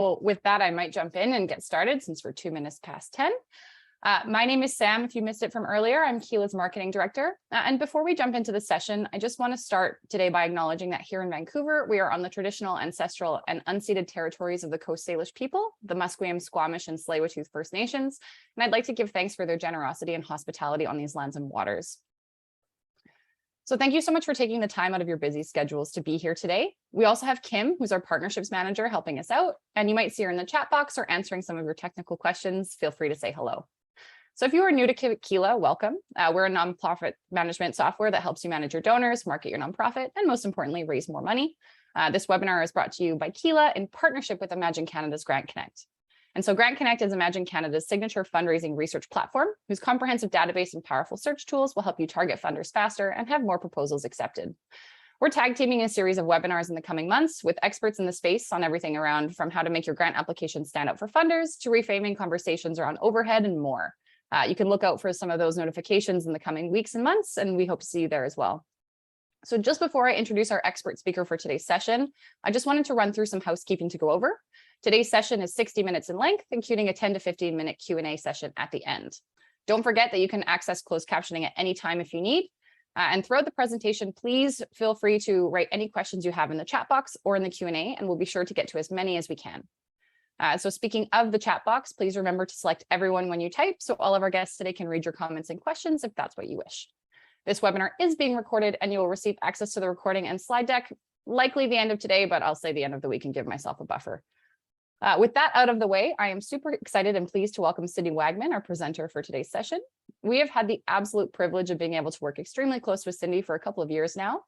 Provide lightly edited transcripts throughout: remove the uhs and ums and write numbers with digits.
Well, with that, I might jump in and get started since we're 2 minutes past 10. My name is Sam. If you missed it from earlier, I'm Keela's marketing director. And before we jump into the session, I just want to start today by acknowledging that here in Vancouver, we are on the traditional, ancestral, and unceded territories of the Coast Salish people, the Musqueam, Squamish, and Tsleil-Waututh First Nations. And I'd like to give thanks for their generosity and hospitality on these lands and waters. So thank you so much for taking the time out of your busy schedules to be here today. We also have Kim, who's our partnerships manager, helping us out. And you might see her in the chat box or answering some of your technical questions. Feel free to say hello. So if you are new to Keela, welcome. We're a nonprofit management software that helps you manage your donors, market your nonprofit, and most importantly, raise more money. This webinar is brought to you by Keela in partnership with Imagine Canada's Grant Connect. And so Grant Connect is Imagine Canada's signature fundraising research platform, whose comprehensive database and powerful search tools will help you target funders faster and have more proposals accepted. We're tag teaming a series of webinars in the coming months with experts in the space on everything around from how to make your grant application stand out for funders to reframing conversations around overhead and more. You can look out for some of those notifications in the coming weeks and months, and we hope to see you there as well. So just before I introduce our expert speaker for today's session, I just wanted to run through some housekeeping to go over. Today's session is 60 minutes in length, including a 10 to 15 minute Q&A session at the end. Don't forget that you can access closed captioning at any time if you need. And throughout the presentation, please feel free to write any questions you have in the chat box or in the Q&A, and we'll be sure to get to as many as we can. So speaking of the chat box, please remember to select everyone when you type so all of our guests today can read your comments and questions if that's what you wish. This webinar is being recorded and you will receive access to the recording and slide deck, likely the end of today, but I'll say the end of the week and give myself a buffer. With that out of the way, I am super excited and pleased to welcome Cindy Wagman, our presenter for today's session. We have had the absolute privilege of being able to work extremely close with Cindy for a couple of years now.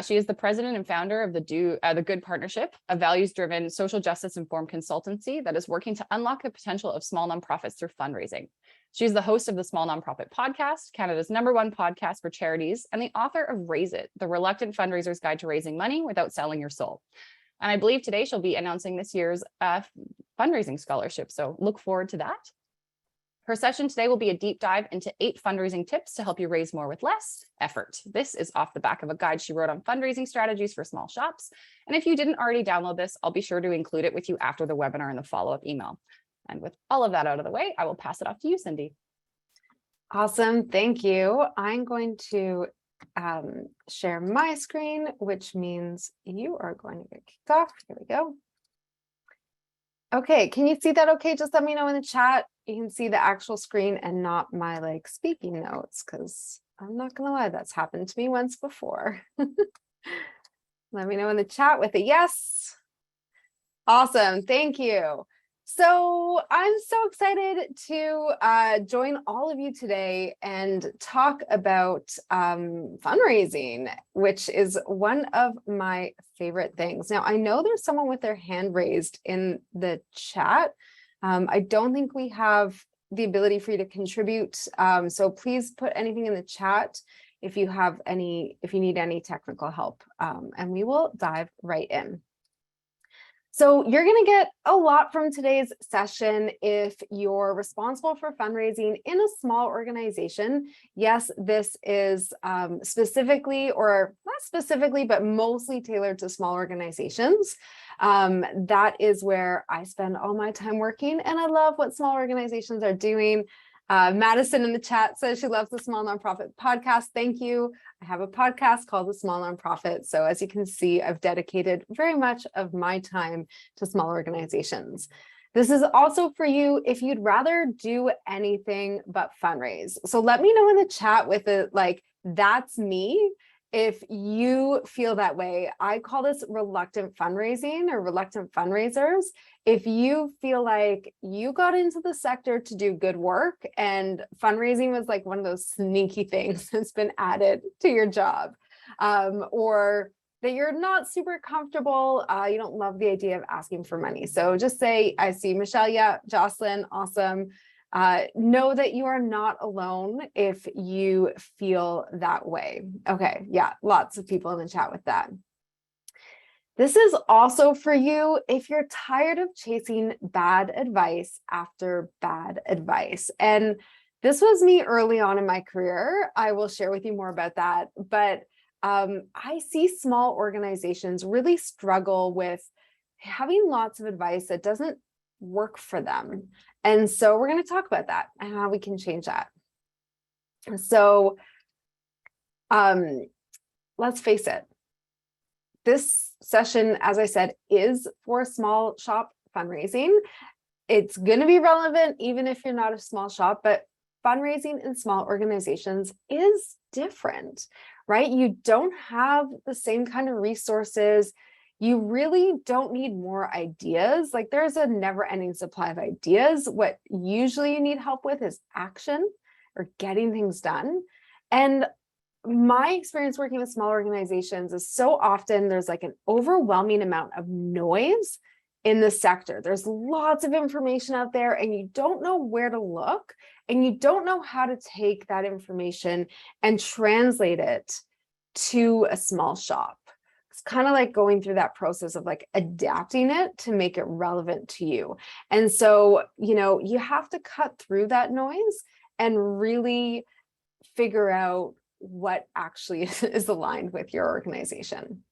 She is the president and founder of the Good Partnership, a values-driven, social justice-informed consultancy that is working to unlock the potential of small nonprofits through fundraising. She's the host of the Small Nonprofit Podcast, Canada's #1 podcast for charities, and the author of Raise It, the Reluctant Fundraiser's Guide to Raising Money Without Selling Your Soul. And I believe today she'll be announcing this year's fundraising scholarship. So look forward to that. Her session today will be a deep dive into 8 fundraising tips to help you raise more with less effort. This is off the back of a guide she wrote on fundraising strategies for small shops. And if you didn't already download this, I'll be sure to include it with you after the webinar in the follow-up email. And with all of that out of the way, I will pass it off to you, Cindy. Awesome. Thank you. I'm going to share my screen, which means you are going to get kicked off. Here we go. Okay, can you see that okay? Just let me know in the chat. You can see the actual screen and not my speaking notes, because I'm not gonna lie, that's happened to me once before. Let me know in the chat with a yes. Awesome, thank you. So I'm so excited to join all of you today and talk about fundraising, which is one of my favorite things. Now, I know there's someone with their hand raised in the chat. I don't think we have the ability for you to contribute. So please put anything in the chat if you need any technical help, and we will dive right in. So you're going to get a lot from today's session if you're responsible for fundraising in a small organization. Yes, this is specifically, or not specifically, but mostly tailored to small organizations. That is where I spend all my time working, and I love what small organizations are doing. Madison in the chat says she loves the Small Nonprofit Podcast. Thank you. I have a podcast called The Small Nonprofit. So as you can see, I've dedicated very much of my time to small organizations. This is also for you if you'd rather do anything but fundraise. So let me know in the chat with it, that's me. If you feel that way, I call this reluctant fundraising or reluctant fundraisers. If you feel like you got into the sector to do good work and fundraising was one of those sneaky things that's been added to your job, or that you're not super comfortable, you don't love the idea of asking for money. So just say, I see Michelle, yeah, Jocelyn, awesome. Know that you are not alone if you feel that way. Okay, yeah, lots of people in the chat with that. This is also for you if you're tired of chasing bad advice after bad advice. And this was me early on in my career. I will share with you more about that. But I see small organizations really struggle with having lots of advice that doesn't work for them. And so we're going to talk about that and how we can change that. So let's face it, this session, as I said, is for small shop fundraising. It's going to be relevant even if you're not a small shop, but fundraising in small organizations is different, right? You don't have the same kind of resources. You really don't need more ideas. Like, there's a never-ending supply of ideas. What usually you need help with is action or getting things done. And my experience working with small organizations is so often there's like an overwhelming amount of noise in the sector. There's lots of information out there and you don't know where to look, and you don't know how to take that information and translate it to a small shop. It's kind of like going through that process of like adapting it to make it relevant to you. And so, you have to cut through that noise and really figure out what actually is aligned with your organization.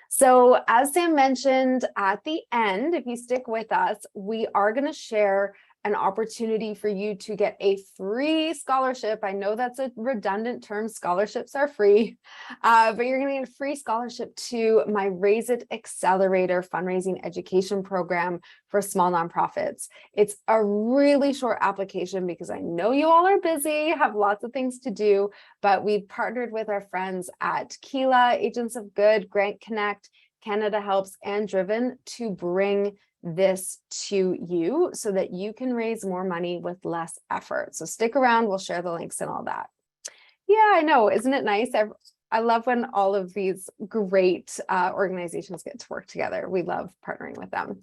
So as Sam mentioned at the end, if you stick with us, we are going to share an opportunity for you to get a free scholarship. I know that's a redundant term. Scholarships are free, but you're going to get a free scholarship to my Raise It Accelerator fundraising education program for small nonprofits. It's a really short application because I know you all are busy, have lots of things to do, but we've partnered with our friends at Keela, Agents of Good, Grant Connect, CanadaHelps, and Driven to bring this to you so that you can raise more money with less effort. So stick around, we'll share the links and all that. Yeah, I know, isn't it nice? I love when all of these great organizations get to work together. We love partnering with them.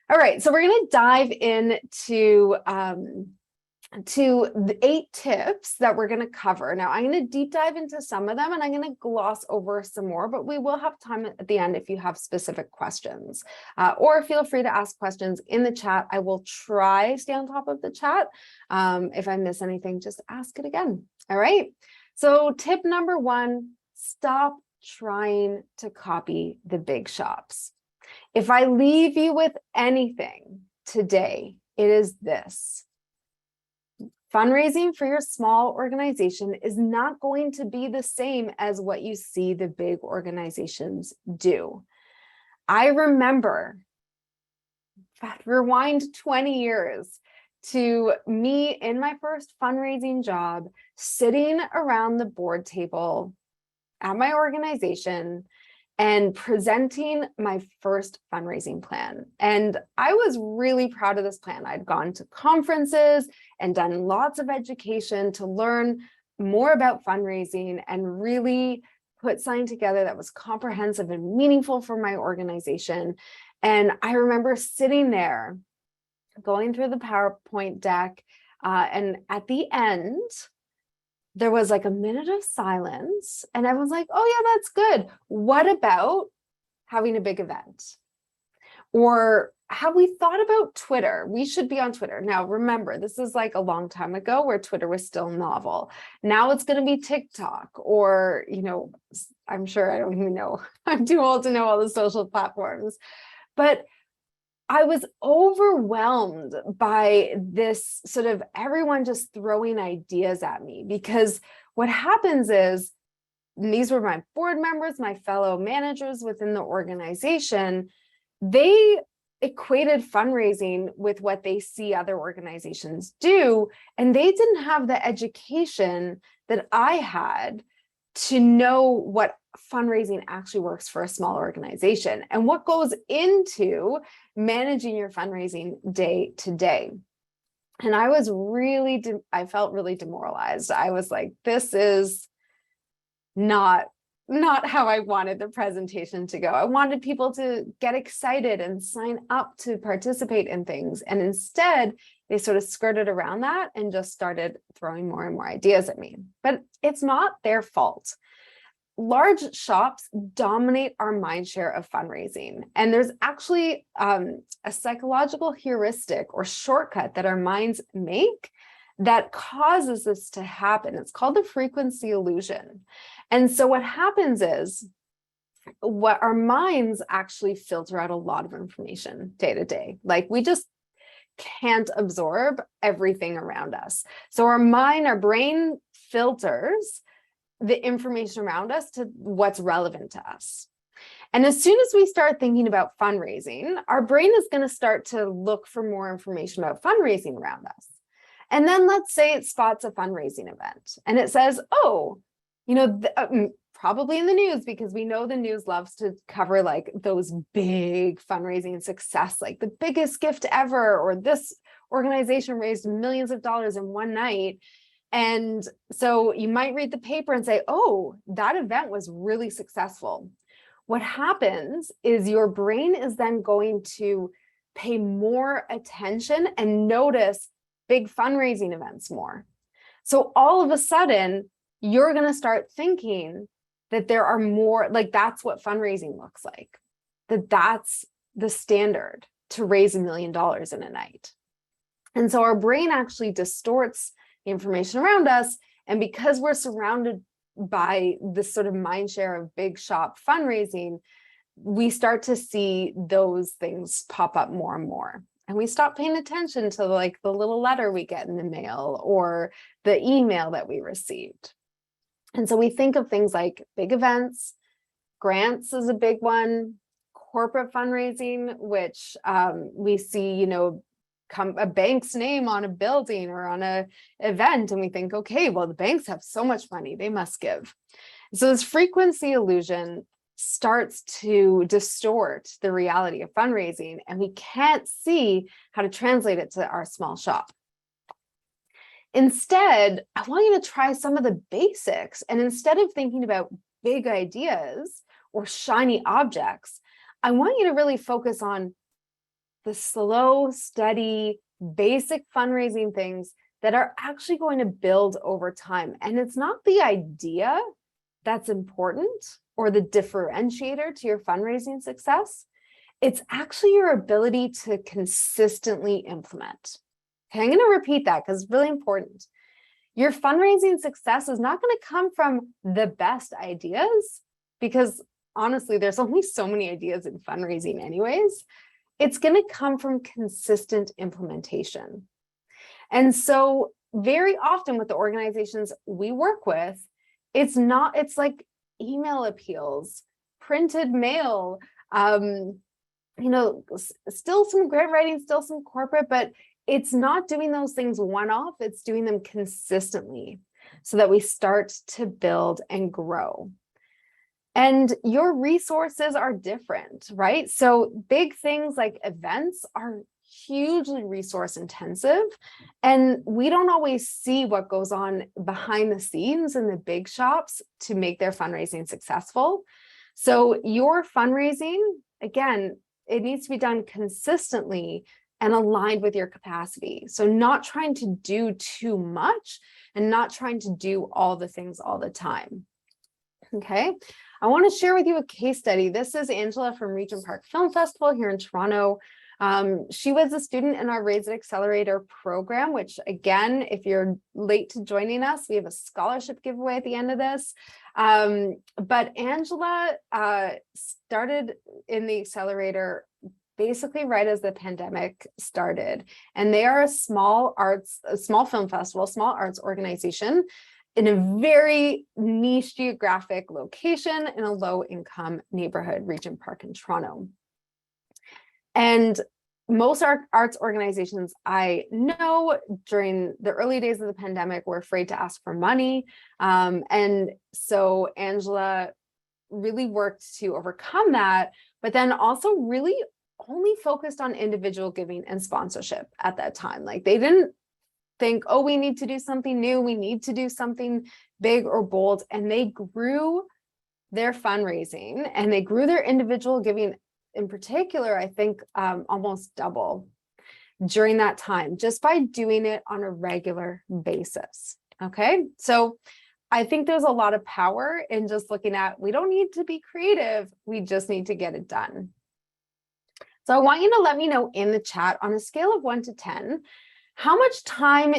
All right, so we're going to dive into the 8 tips that we're going to cover. Now, I'm going to deep dive into some of them and I'm going to gloss over some more, but we will have time at the end if you have specific questions, or feel free to ask questions in the chat. I will try to stay on top of the chat. If I miss anything, just ask it again. All right. So tip number 1, stop trying to copy the big shops. If I leave you with anything today, it is this. Fundraising for your small organization is not going to be the same as what you see the big organizations do. I remember, rewind 20 years to me in my first fundraising job, sitting around the board table at my organization and presenting my first fundraising plan. And I was really proud of this plan. I'd gone to conferences and done lots of education to learn more about fundraising and really put something together that was comprehensive and meaningful for my organization. And I remember sitting there, going through the PowerPoint deck, and at the end, there was like a minute of silence and everyone's like, oh yeah, that's good. What about having a big event? Or have we thought about Twitter? We should be on Twitter. Now, remember, this is like a long time ago where Twitter was still novel. Now it's going to be TikTok or, I'm sure I don't even know. I'm too old to know all the social platforms. But I was overwhelmed by this sort of everyone just throwing ideas at me, because what happens is, and these were my board members, my fellow managers within the organization, they equated fundraising with what they see other organizations do, and they didn't have the education that I had to know what fundraising actually works for a small organization and what goes into managing your fundraising day to day. And I was really, I felt really demoralized. I was like, this is not how I wanted the presentation to go. I wanted people to get excited and sign up to participate in things. And instead, they sort of skirted around that and just started throwing more and more ideas at me. But it's not their fault. Large shops dominate our mind share of fundraising. And there's actually a psychological heuristic or shortcut that our minds make that causes this to happen. It's called the frequency illusion. And so what happens is what our minds actually filter out a lot of information day to day. Like we just can't absorb everything around us. So our brain filters the information around us to what's relevant to us. And as soon as we start thinking about fundraising, our brain is going to start to look for more information about fundraising around us. And then let's say it spots a fundraising event and it says, oh, probably in the news, because we know the news loves to cover like those big fundraising success, like the biggest gift ever, or this organization raised millions of dollars in one night. And so you might read the paper and say, oh, that event was really successful. What happens is your brain is then going to pay more attention and notice big fundraising events more. So all of a sudden, you're going to start thinking that there are more, like that's what fundraising looks like, that's the standard to raise $1 million in a night. And so our brain actually distorts the information around us. And because we're surrounded by this sort of mind share of big shop fundraising, we start to see those things pop up more and more. And we stop paying attention to like the little letter we get in the mail or the email that we received. And so we think of things like big events, grants is a big one, corporate fundraising, which we see, a bank's name on a building or on an event, and we think, okay, well, the banks have so much money, they must give. So this frequency illusion starts to distort the reality of fundraising, and we can't see how to translate it to our small shop. Instead, I want you to try some of the basics, and instead of thinking about big ideas or shiny objects, I want you to really focus on the slow, steady, basic fundraising things that are actually going to build over time. And it's not the idea that's important or the differentiator to your fundraising success. It's actually your ability to consistently implement. Okay, I'm going to repeat that because it's really important. Your fundraising success is not going to come from the best ideas, because honestly, there's only so many ideas in fundraising anyways. It's going to come from consistent implementation. And so very often with the organizations we work with, it's like email appeals, printed mail, still some grant writing, still some corporate, but it's not doing those things one-off, it's doing them consistently so that we start to build and grow. And your resources are different, right? So big things like events are hugely resource intensive, and we don't always see what goes on behind the scenes in the big shops to make their fundraising successful. So your fundraising, again, it needs to be done consistently and aligned with your capacity. So not trying to do too much and not trying to do all the things all the time. Okay. I want to share with you a case study. This is Angela from Regent Park Film Festival here in Toronto. She was a student in our Raise It Accelerator program, which again, if you're late to joining us, we have a scholarship giveaway at the end of this. But Angela started in the accelerator basically right as the pandemic started. And they are a small film festival, small arts organization in a very niche geographic location in a low-income neighborhood, Regent Park in Toronto. And most arts organizations I know during the early days of the pandemic were afraid to ask for money. And so Angela really worked to overcome that, but then also really only focused on individual giving and sponsorship at that time. Like they didn't think, oh, we need to do something new, we need to do something big or bold. And they grew their fundraising and they grew their individual giving in particular, I think almost double during that time, just by doing it on a regular basis. Okay, so I think there's a lot of power in just looking at, we don't need to be creative, we just need to get it done. So I want you to let me know in the chat on a scale of 1 to 10, how much time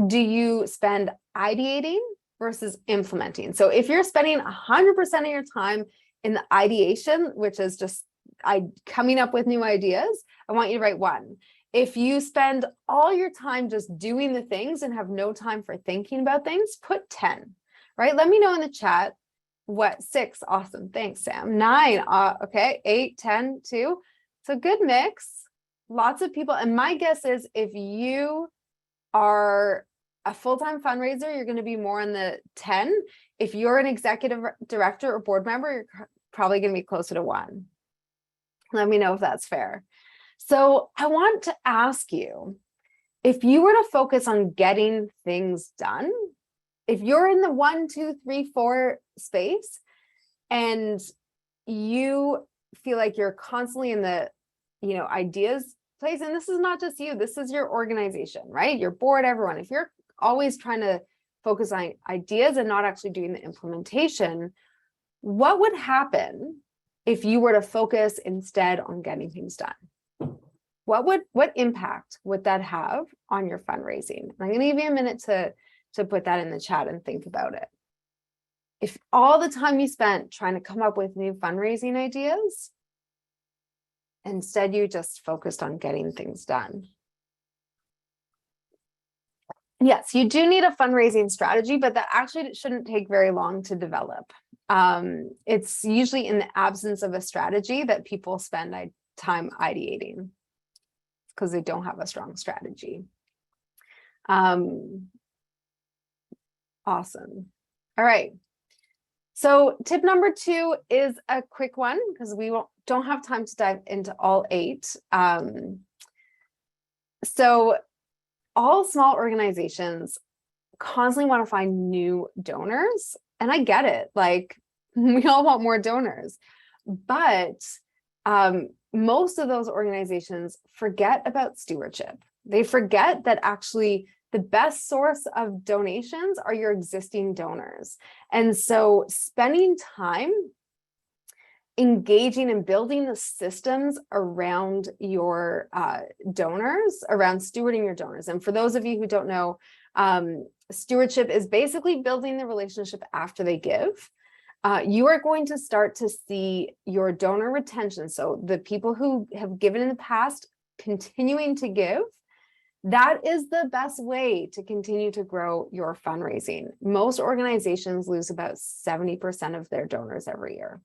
do you spend ideating versus implementing? So if you're spending 100% of your time in the ideation, which is just coming up with new ideas, I want you to write 1. If you spend all your time just doing the things and have no time for thinking about things, put 10, right? Let me know in the chat. What? 6? Awesome. Thanks, Sam. 9. Okay. 8, 10, 2. So good mix. Lots of people. And my guess is if you are a full-time fundraiser, you're going to be more in the 10. If you're an executive director or board member, you're probably going to be closer to 1. Let me know if that's fair. So I want to ask you, if you were to focus on getting things done, if you're in the 1, 2, 3, 4 space and you feel like you're constantly in the, ideas place, and this is not just you, this is your organization, right? Your board, everyone. If you're always trying to focus on ideas and not actually doing the implementation, what would happen if you were to focus instead on getting things done? What impact would that have on your fundraising? I'm going to give you a minute to put that in the chat and think about it. If all the time you spent trying to come up with new fundraising ideas, instead you just focused on getting things done. Yes, you do need a fundraising strategy, but that actually shouldn't take very long to develop. It's usually in the absence of a strategy that people spend time ideating because they don't have a strong strategy. Awesome. All right. So tip number 2 is a quick one because we don't have time to dive into all 8. So all small organizations constantly want to find new donors. And I get it. Like, we all want more donors. But most of those organizations forget about stewardship. They forget that actually the best source of donations are your existing donors. And so spending time engaging and building the systems around your donors, around stewarding your donors. And for those of you who don't know, stewardship is basically building the relationship after they give. You are going to start to see your donor retention. So the people who have given in the past continuing to give, that is the best way to continue to grow your fundraising. Most organizations lose about 70% of their donors every year.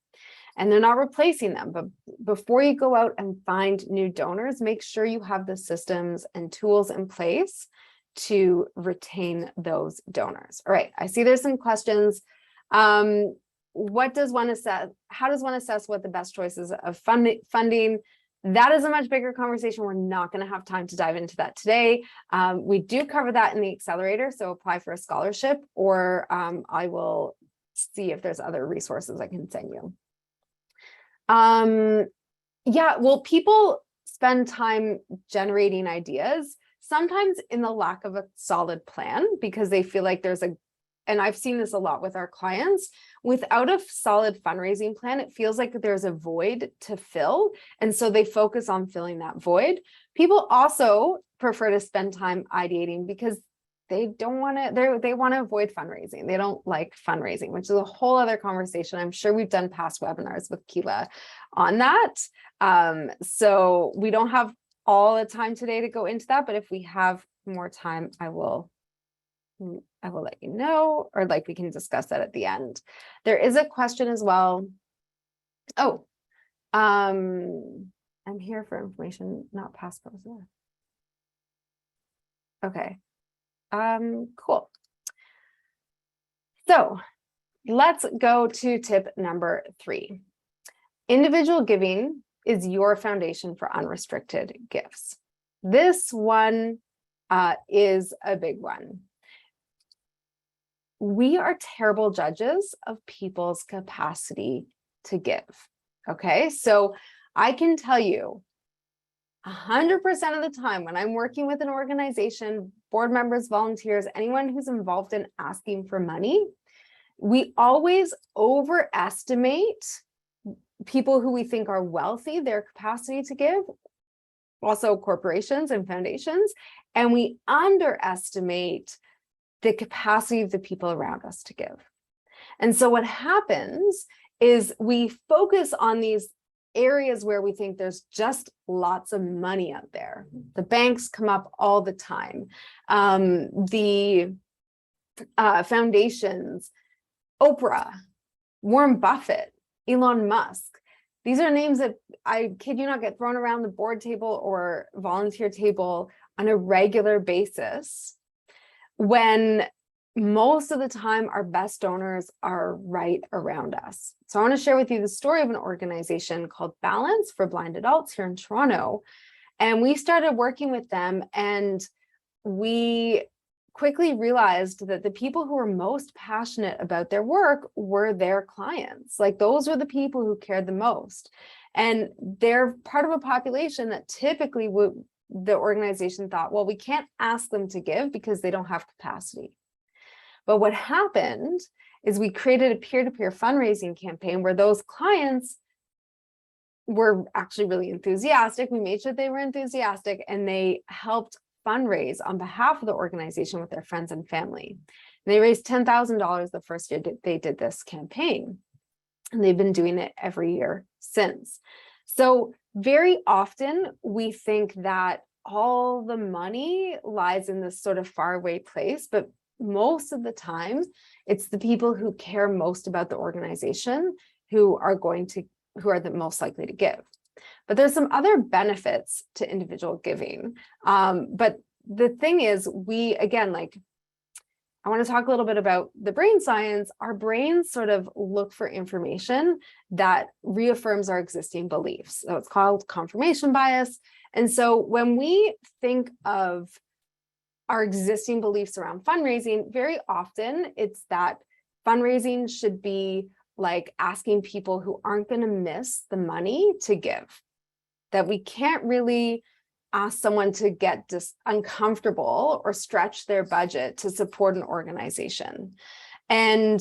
And they're not replacing them. But before you go out and find new donors, make sure you have the systems and tools in place to retain those donors. All right, I see there's some questions. What does one assess? How does one assess what the best choices of funding? That is a much bigger conversation. We're not going to have time to dive into that today. We do cover that in the accelerator, so apply for a scholarship, or I will see if there's other resources I can send you. Yeah, well, people spend time generating ideas, sometimes in the lack of a solid plan, because they feel like there's and I've seen this a lot with our clients, without a solid fundraising plan, it feels like there's a void to fill. And so they focus on filling that void. People also prefer to spend time ideating because they don't want to, they want to avoid fundraising. They don't like fundraising, which is a whole other conversation. I'm sure we've done past webinars with Keela on that. So we don't have all the time today to go into that, but if we have more time, I will let you know, or like we can discuss that at the end. There is a question as well. Oh, I'm here for information, not past posts. Okay. Cool. So let's go to tip number 3. Individual giving is your foundation for unrestricted gifts. This one is a big one. We are terrible judges of people's capacity to give. Okay, so I can tell you 100% of the time when I'm working with an organization, board members, volunteers, anyone who's involved in asking for money, we always overestimate people who we think are wealthy, their capacity to give, also corporations and foundations, and we underestimate the capacity of the people around us to give. And so what happens is we focus on these areas where we think there's just lots of money out there. The banks come up all the time. The foundations, Oprah, Warren Buffett, Elon Musk. These are names that, I kid you not, get thrown around the board table or volunteer table on a regular basis, when most of the time our best donors are right around us. So I want to share with you the story of an organization called Balance for Blind Adults here in Toronto. And we started working with them, and we quickly realized that the people who were most passionate about their work were their clients. Like, those were the people who cared the most. And they're part of a population that typically the organization thought, well, we can't ask them to give because they don't have capacity. But what happened is we created a peer-to-peer fundraising campaign where those clients were actually really enthusiastic. We made sure they were enthusiastic, and they helped fundraise on behalf of the organization with their friends and family. And they raised $10,000 the first year they did this campaign, and they've been doing it every year since. So very often we think that all the money lies in this sort of faraway place, but most of the time it's the people who care most about the organization who are the most likely to give. But there's some other benefits to individual giving. But the thing is, I want to talk a little bit about the brain science. Our brains sort of look for information that reaffirms our existing beliefs. So it's called confirmation bias. And so when we think of our existing beliefs around fundraising, very often it's that fundraising should be like asking people who aren't going to miss the money to give. That we can't really ask someone to get uncomfortable or stretch their budget to support an organization. And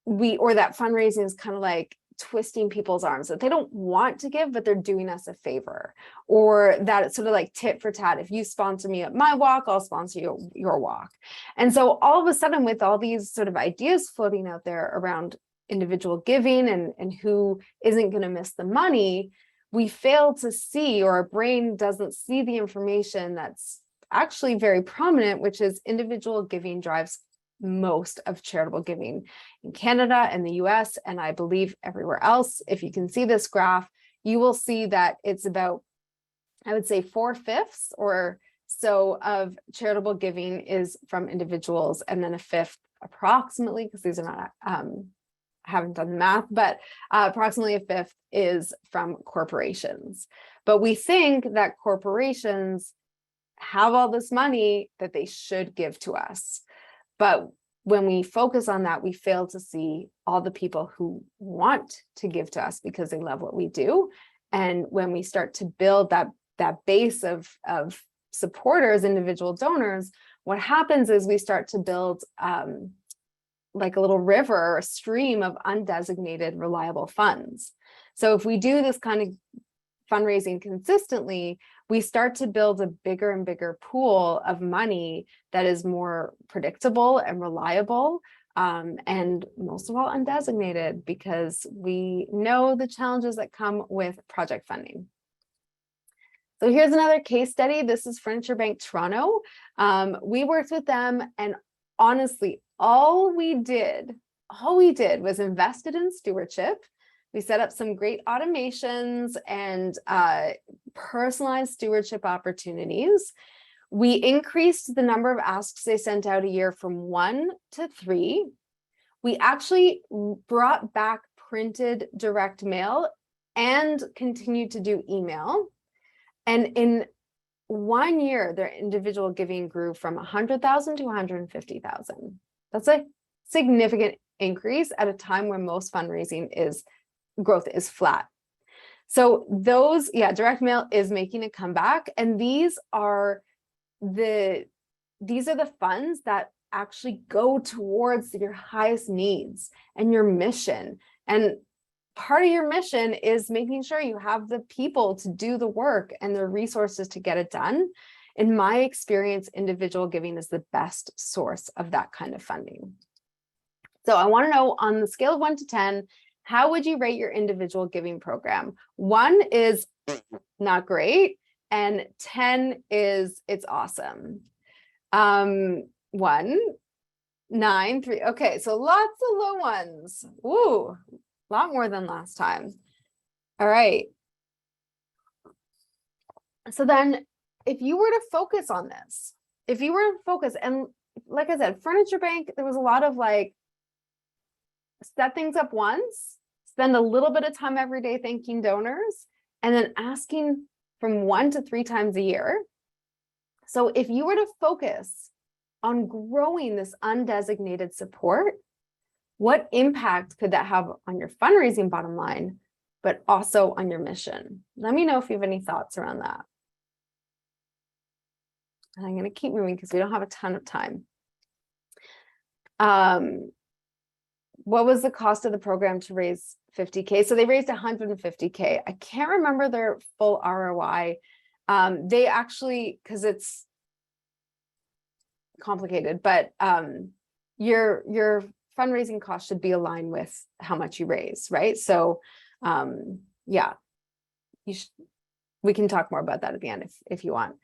that fundraising is kind of like twisting people's arms, that they don't want to give, but they're doing us a favor. Or that it's sort of like tit for tat. If you sponsor me at my walk, I'll sponsor your walk. And so all of a sudden, with all these sort of ideas floating out there around individual giving and who isn't going to miss the money, we fail to see, or our brain doesn't see the information that's actually very prominent, which is individual giving drives most of charitable giving in Canada and the US, and I believe everywhere else. If you can see this graph, you will see that it's about, I would say, 4/5 or so of charitable giving is from individuals, and then a fifth approximately, because these are not, I haven't done the math, but approximately a fifth is from corporations. But we think that corporations have all this money that they should give to us. But when we focus on that, we fail to see all the people who want to give to us because they love what we do. And when we start to build that base of supporters, individual donors, what happens is we start to build like a little river or a stream of undesignated reliable funds. So if we do this kind of fundraising consistently, we start to build a bigger and bigger pool of money that is more predictable and reliable, and most of all undesignated, because we know the challenges that come with project funding. So here's another case study. This is Furniture Bank Toronto. We worked with them, and honestly, all we did was invested in stewardship. We set up some great automations and personalized stewardship opportunities. We increased the number of asks they sent out a year from 1 to 3. We actually brought back printed direct mail and continued to do email. And in 1 year, their individual giving grew from 100,000 to 150,000. That's a significant increase at a time when most fundraising growth is flat. So direct mail is making a comeback, and these are the funds that actually go towards your highest needs and your mission. And part of your mission is making sure you have the people to do the work and the resources to get it done. In my experience, individual giving is the best source of that kind of funding. So I want to know, on the scale of 1 to 10, How would you rate your individual giving program? 1 is not great, and 10 is it's awesome. 1, 9, 3. Okay, so lots of low ones. Ooh, a lot more than last time. All right. So then if you were to focus on this, if you were to focus, and like I said, Furniture Bank, there was a lot of like, set things up once, spend a little bit of time every day thanking donors, and then asking from 1 to 3 times a year. So if you were to focus on growing this undesignated support, what impact could that have on your fundraising bottom line, but also on your mission? Let me know if you have any thoughts around that. And I'm going to keep moving because we don't have a ton of time. What was the cost of the program to raise 50K? So they raised 150K. I can't remember their full ROI. They actually, because it's complicated, but your fundraising cost should be aligned with how much you raise, right? So yeah, we can talk more about that at the end if you want.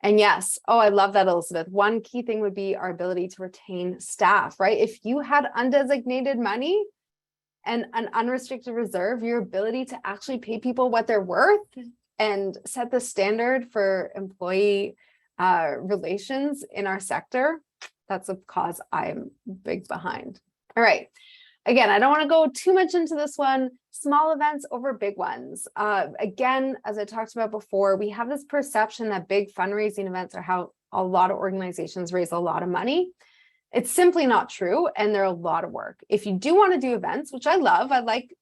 And yes, oh, I love that, Elizabeth. One key thing would be our ability to retain staff, right? If you had undesignated money and an unrestricted reserve, your ability to actually pay people what they're worth and set the standard for employee relations in our sector, that's a cause I'm big behind. All right. Again, I don't want to go too much into this one. Small events over big ones. Again, as I talked about before, we have this perception that big fundraising events are how a lot of organizations raise a lot of money. It's simply not true, and they're a lot of work. If you do want to do events, which I love, I like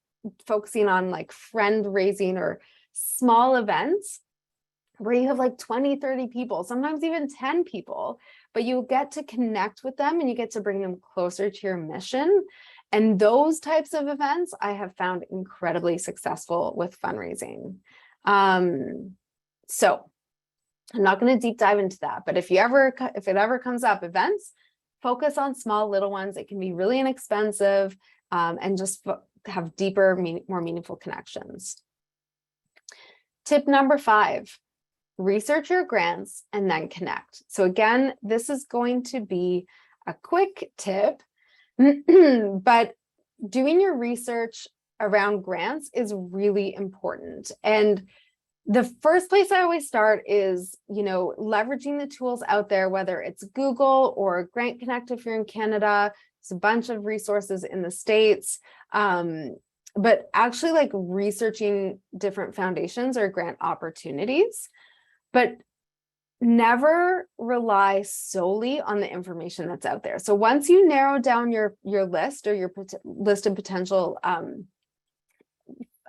focusing on like friend raising or small events where you have like 20, 30 people, sometimes even 10 people, but you get to connect with them and you get to bring them closer to your mission. And those types of events I have found incredibly successful with fundraising. So I'm not going to deep dive into that, but if it ever comes up, events, focus on small little ones. It can be really inexpensive and just have deeper, more meaningful connections. Tip number 5, research your grants and then connect. So again, this is going to be a quick tip, but doing your research around grants is really important. And the first place I always start is, leveraging the tools out there, whether it's Google or Grant Connect if you're in Canada. There's a bunch of resources in the States, but actually like researching different foundations or grant opportunities, but never rely solely on the information that's out there. So once you narrow down your list or your list of potential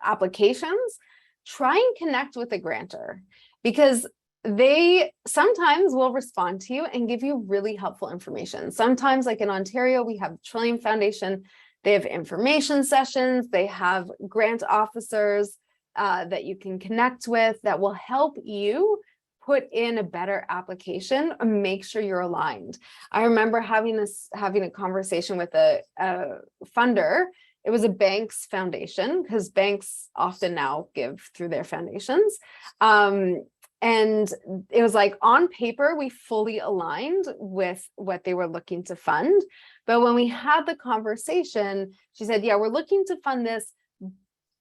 applications, try and connect with a grantor, because they sometimes will respond to you and give you really helpful information. Sometimes, like in Ontario, we have Trillium Foundation. They have information sessions. They have grant officers that you can connect with that will help you put in a better application and make sure you're aligned. I remember having a conversation with a funder. It was a bank's foundation, because banks often now give through their foundations. And it was like, on paper, we fully aligned with what they were looking to fund. But when we had the conversation, she said, yeah, we're looking to fund this.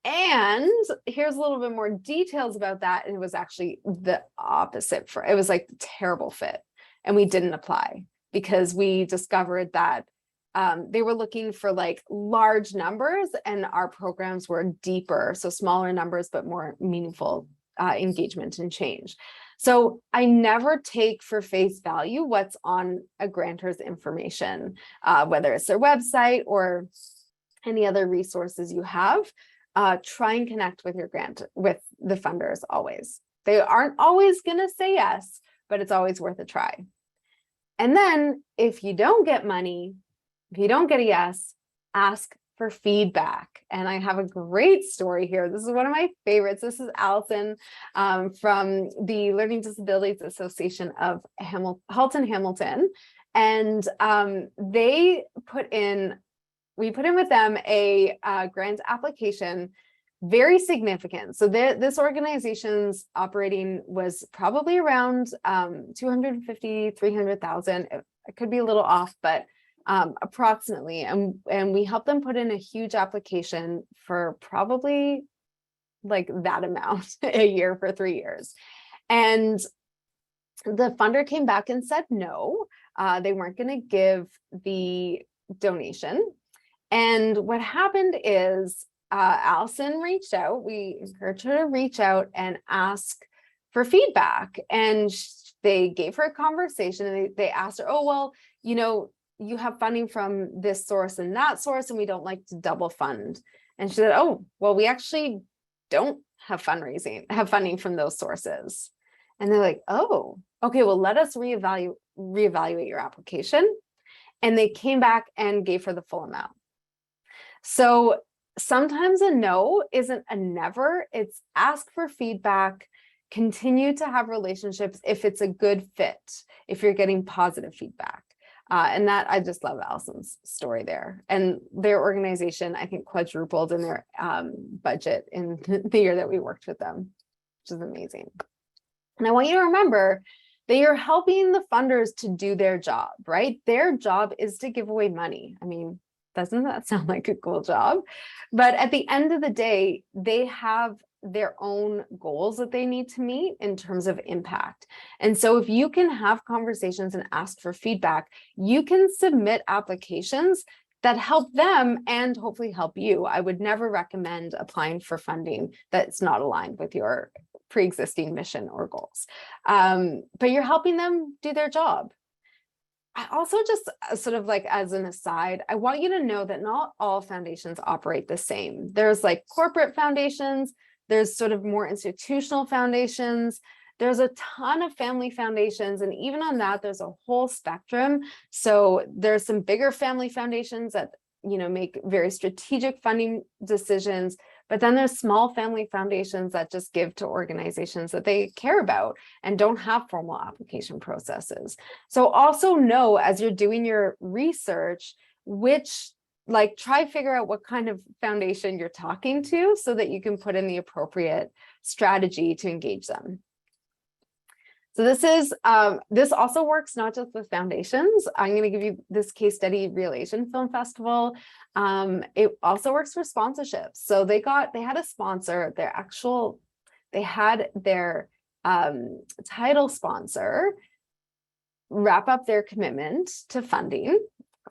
And here's a little bit more details about that. And it was actually the opposite. It was like the terrible fit. And we didn't apply because we discovered that they were looking for like large numbers and our programs were deeper. So smaller numbers, but more meaningful engagement and change. So I never take for face value what's on a grantor's information, whether it's their website or any other resources you have. Try and connect with with the funders always. They aren't always going to say yes, but it's always worth a try. And then if you don't get money, if you don't get a yes, ask for feedback. And I have a great story here. This is one of my favorites. This is Allison from the Learning Disabilities Association of Halton Hamilton. And they put in we put in with them a grant application, very significant. So this organization's operating was probably around 250, 300,000. It could be a little off, but approximately. And we helped them put in a huge application for probably like that amount a year for 3 years. And the funder came back and said no, they weren't going to give the donation. And what happened is Allison reached out. We encouraged her to reach out and ask for feedback. And they gave her a conversation, and they asked her, oh, well, you know, you have funding from this source and that source, and we don't like to double fund. And she said, oh, well, we actually don't have funding from those sources. And they're like, oh, okay, well, let us reevaluate your application. And they came back and gave her the full amount. So sometimes a no isn't a never. It's ask for feedback, continue to have relationships if it's a good fit, if you're getting positive feedback. And that, I just love Allison's story there. And their organization, I think, quadrupled in their budget in the year that we worked with them, which is amazing. And I want you to remember that you're helping the funders to do their job, right? Their job is to give away money. I mean, doesn't that sound like a cool job? But at the end of the day, they have their own goals that they need to meet in terms of impact. And so if you can have conversations and ask for feedback, you can submit applications that help them and hopefully help you. I would never recommend applying for funding that's not aligned with your pre-existing mission or goals. But you're helping them do their job. I also just sort of like as an aside, I want you to know that not all foundations operate the same. There's like corporate foundations, there's sort of more institutional foundations, there's a ton of family foundations, and even on that, there's a whole spectrum. So there's some bigger family foundations that, you know, make very strategic funding decisions. But then there's small family foundations that just give to organizations that they care about and don't have formal application processes. So also know, as you're doing your research, try figure out what kind of foundation you're talking to so that you can put in the appropriate strategy to engage them. So this also works not just with foundations. I'm going to give you this case study, Real Asian Film Festival. It also works for sponsorships. So they had a sponsor. They had their title sponsor wrap up their commitment to funding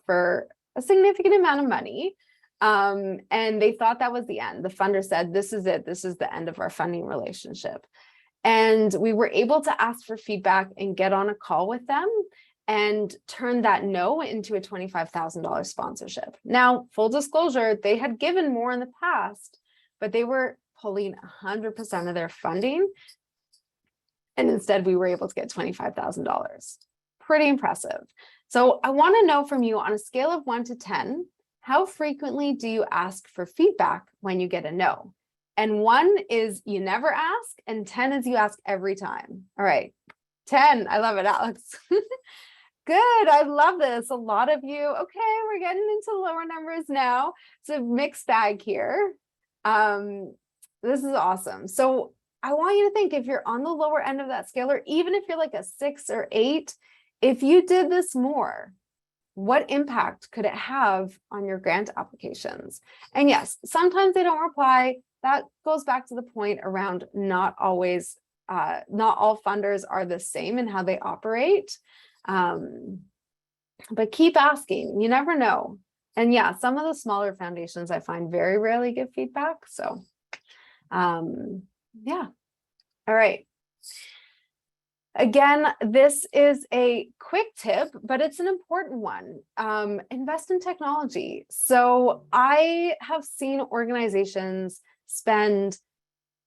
for a significant amount of money. And they thought that was the end. The funder said, this is it. This is the end of our funding relationship. And we were able to ask for feedback and get on a call with them and turn that no into a $25,000 sponsorship. Now, full disclosure, they had given more in the past, but they were pulling 100% of their funding. And instead, we were able to get $25,000. Pretty impressive. So I want to know from you, on a scale of 1 to 10, how frequently do you ask for feedback when you get a no? And 1 is you never ask, and 10 is you ask every time. All right, 10. I love it, Alex. Good. I love this. A lot of you. Okay, we're getting into lower numbers now. It's a mixed bag here. This is awesome. So I want you to think, if you're on the lower end of that scale, or even if you're like a 6 or 8, if you did this more, what impact could it have on your grant applications? And yes, sometimes they don't reply. That goes back to the point around not all funders are the same in how they operate. But keep asking, you never know. And yeah, some of the smaller foundations I find very rarely give feedback. So yeah. All right. Again, this is a quick tip, but it's an important one. Invest in technology. So I have seen organizations spend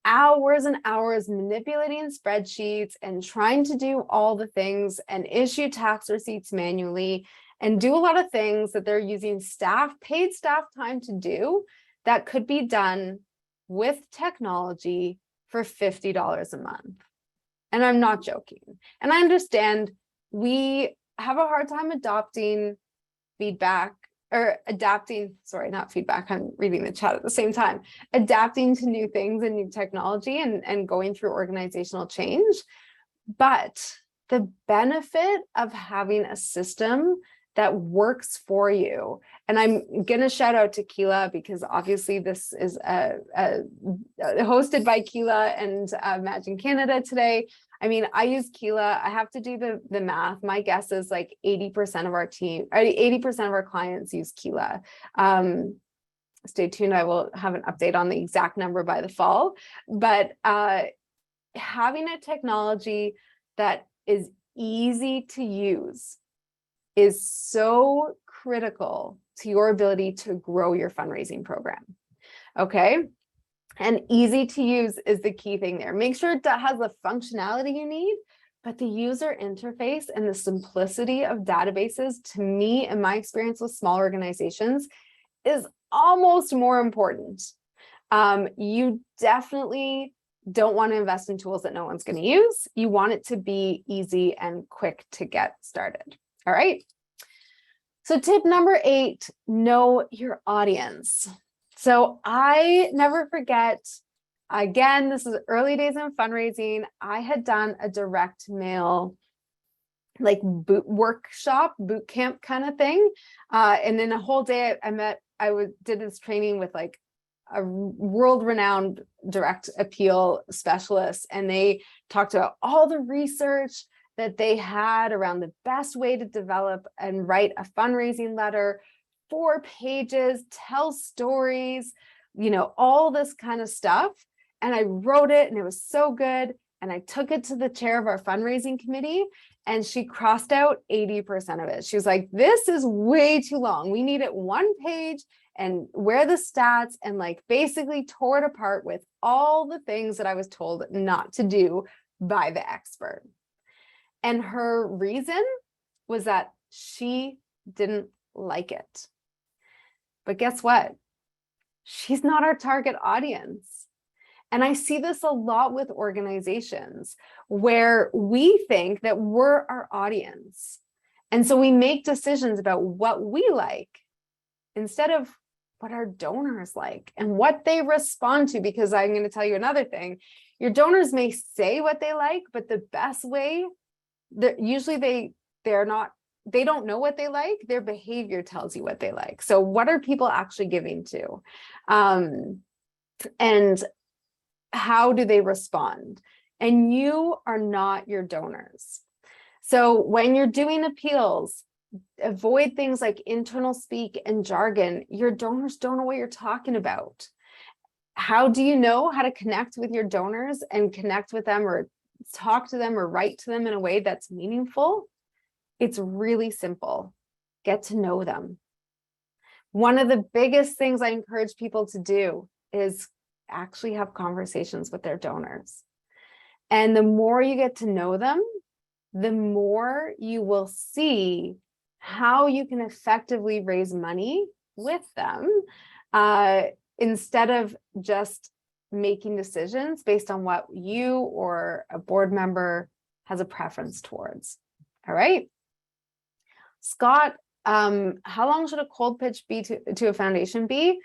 hours and hours manipulating spreadsheets and trying to do all the things and issue tax receipts manually and do a lot of things that they're using paid staff time to do that could be done with technology for $50 a month. And I'm not joking. And I understand we have a hard time adopting feedback or adapting, sorry, not feedback, I'm reading the chat at the same time, adapting to new things and new technology and going through organizational change. But the benefit of having a system that works for you, and I'm going to shout out to Keela because obviously this is hosted by Keela and Imagine Canada today. I mean, I use Keela. I have to do the math. My guess is like 80% of our team, 80% of our clients use Keela. Stay tuned. I will have an update on the exact number by the fall. But having a technology that is easy to use is so critical to your ability to grow your fundraising program. Okay. And easy to use is the key thing there. Make sure it has the functionality you need, but the user interface and the simplicity of databases, to me, in my experience with small organizations, is almost more important. You definitely don't want to invest in tools that no one's going to use. You want it to be easy and quick to get started. All right. So tip number 8, know your audience. So I never forget, again, this is early days in fundraising. I had done a direct mail, like boot camp kind of thing. And in a whole day I did this training with like a world-renowned direct appeal specialist. And they talked about all the research that they had around the best way to develop and write a fundraising letter, 4 pages, tell stories, all this kind of stuff. And I wrote it and it was so good. And I took it to the chair of our fundraising committee and she crossed out 80% of it. She was like, this is way too long. We need it 1 page and where the stats, and like basically tore it apart with all the things that I was told not to do by the expert. And her reason was that she didn't like it. But guess what? She's not our target audience. And I see this a lot with organizations where we think that we're our audience. And so we make decisions about what we like instead of what our donors like and what they respond to. Because I'm going to tell you another thing. Your donors may say what they like, but the best way, usually they don't know what they like. Their behavior tells you what they like. So what are people actually giving to? And how do they respond? And you are not your donors. So when you're doing appeals, avoid things like internal speak and jargon. Your donors don't know what you're talking about. How do you know how to connect with your donors and connect with them or talk to them or write to them in a way that's meaningful? It's really simple. Get to know them. One of the biggest things I encourage people to do is actually have conversations with their donors. And the more you get to know them, the more you will see how you can effectively raise money with them instead of just making decisions based on what you or a board member has a preference towards. All right. Scott, how long should a cold pitch be to a foundation be?